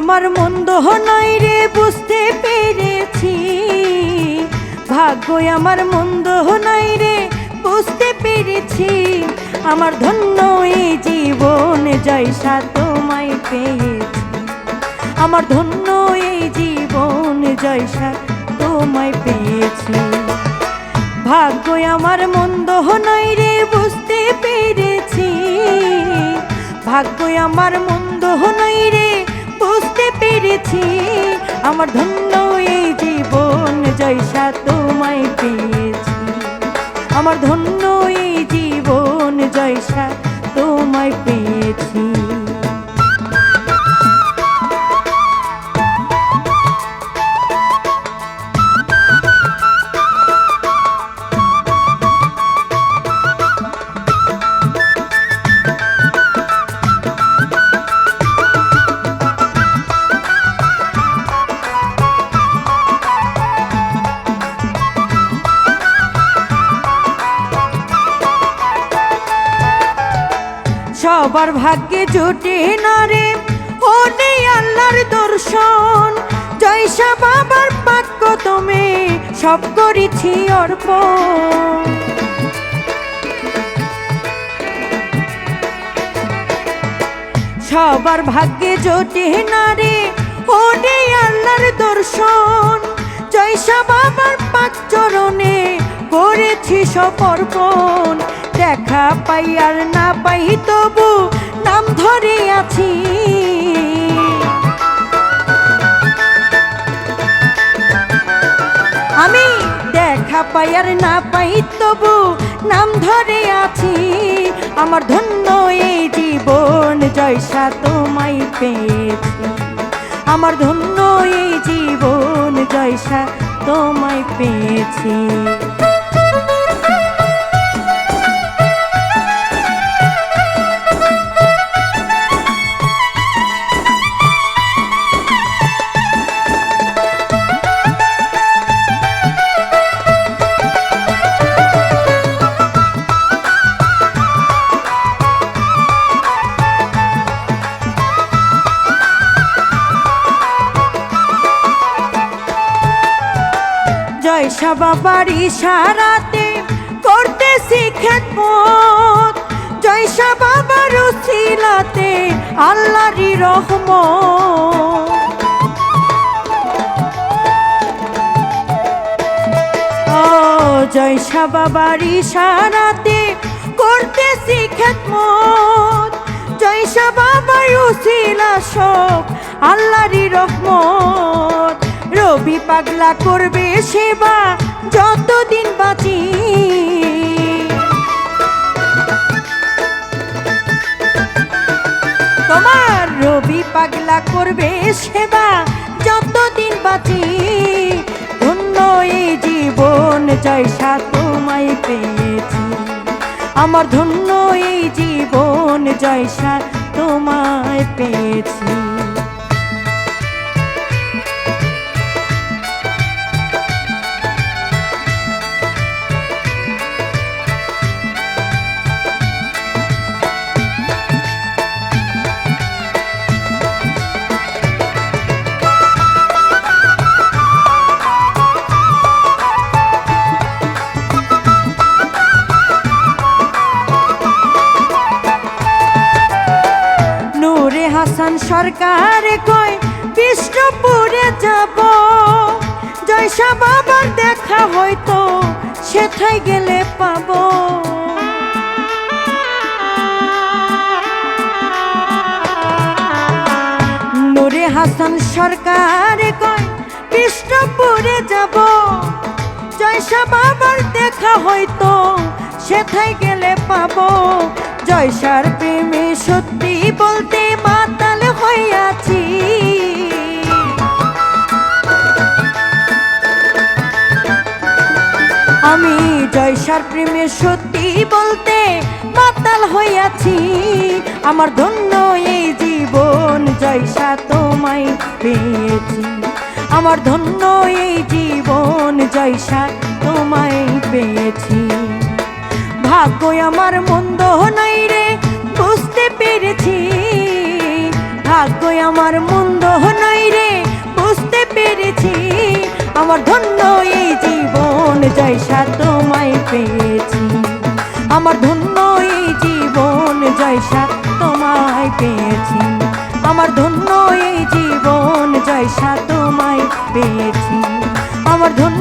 আমার মন্দ নয় রে বুঝতে পেরেছি, ভাগ্য আমার মন্দ নয় রে বুঝতে পেরেছি। আমার ধন্য এই জীবন জয়সা তোমায় পেয়েছি, আমার ধন্য এই জীবন জয়সা তোমায় পেয়েছি। ভাগ্য আমার মন্দ নয় রে বুঝতে পেরেছি, ভাগ্য আমার মন্দ নয় রে বুঝতে পেরেছি। আমার ধন্য এই জীবন জয়সা তোমায় পেয়েছি, আমার ধন্য এই জীবন জয়সা তোমায় পেয়েছি। সবার ভাগ্যে জুটে না রে ও নেই আল্লাহর দর্শন, জয়সা বাবার বাক্য তুমি সব করেছি অর্পণ। সবার ভাগ্যে জোটে না রে ও নেই আল্লাহর দর্শন, জয়সা বাবার পাক চরণে করেছি সমর্পণ। দেখা পাই আর না পাই তবু নাম ধরে আছি, আমি দেখা পাই আর না পাই তবু নাম ধরে আছি। আমার ধন্য এই জীবন জয়সা তোমায় পেয়েছি, আমার ধন্য এই জীবন জয়সা তোমায় পেয়েছি। জয়সা বাবার ইশারাতে করতেছি খেদমত, জয়সা বাবার উসিলাতে আল্লাহরই রহমত। ও জয়সা বাবার ইশারাতে করতেছি খেদমত, জয়সা বাবার উসিলা সব আল্লাহরই রহমত। রবি পাগলা করবে সেবা যতদিন বাঁচি, তোমার রবি পাগলা করবে সেবা যতদিন বাঁচি। ধন্য এই জীবন জয়সা তোমায় পেয়েছি, আমার ধন্য এই জীবন জয়সা তোমায় পেয়েছি। হাসান সরকার কয় বিষ্ণুপুরে যাব, জয়সা বাবার দেখা হয়তো সেথায় গেলে পাবো। নূরে হাসান সরকার কয় বিষ্ণুপুরে যাব, জয়সা বাবার দেখা হয়তো সেথায় গেলে পাবো। জয়সার প্রেমে সত্যি বলতে মাতাল হইয়াছি, আমি জয়সার প্রেমে সত্যি বলতে মাতাল হইয়াছি। আমার ধন্য এই জীবন জয়সা তোমায় পেয়েছি, আমার ধন্য এই জীবন জয়সা তোমায় পেয়েছি। ভাগ্য আমার মন্দ নাই রে বুঝতে পেরেছি, ভাগ্যই আমার মন্দ নাই রে বুঝতে পেরেছি, আমার ধন্য এই জীবন জয়সা তোমায় পেয়েছি, আমার ধন্য এই জীবন জয়সা তোমায় পেয়েছি, আমার ধন্য এই জীবন জয়সা তোমায় পেয়েছি, আমার ধন্য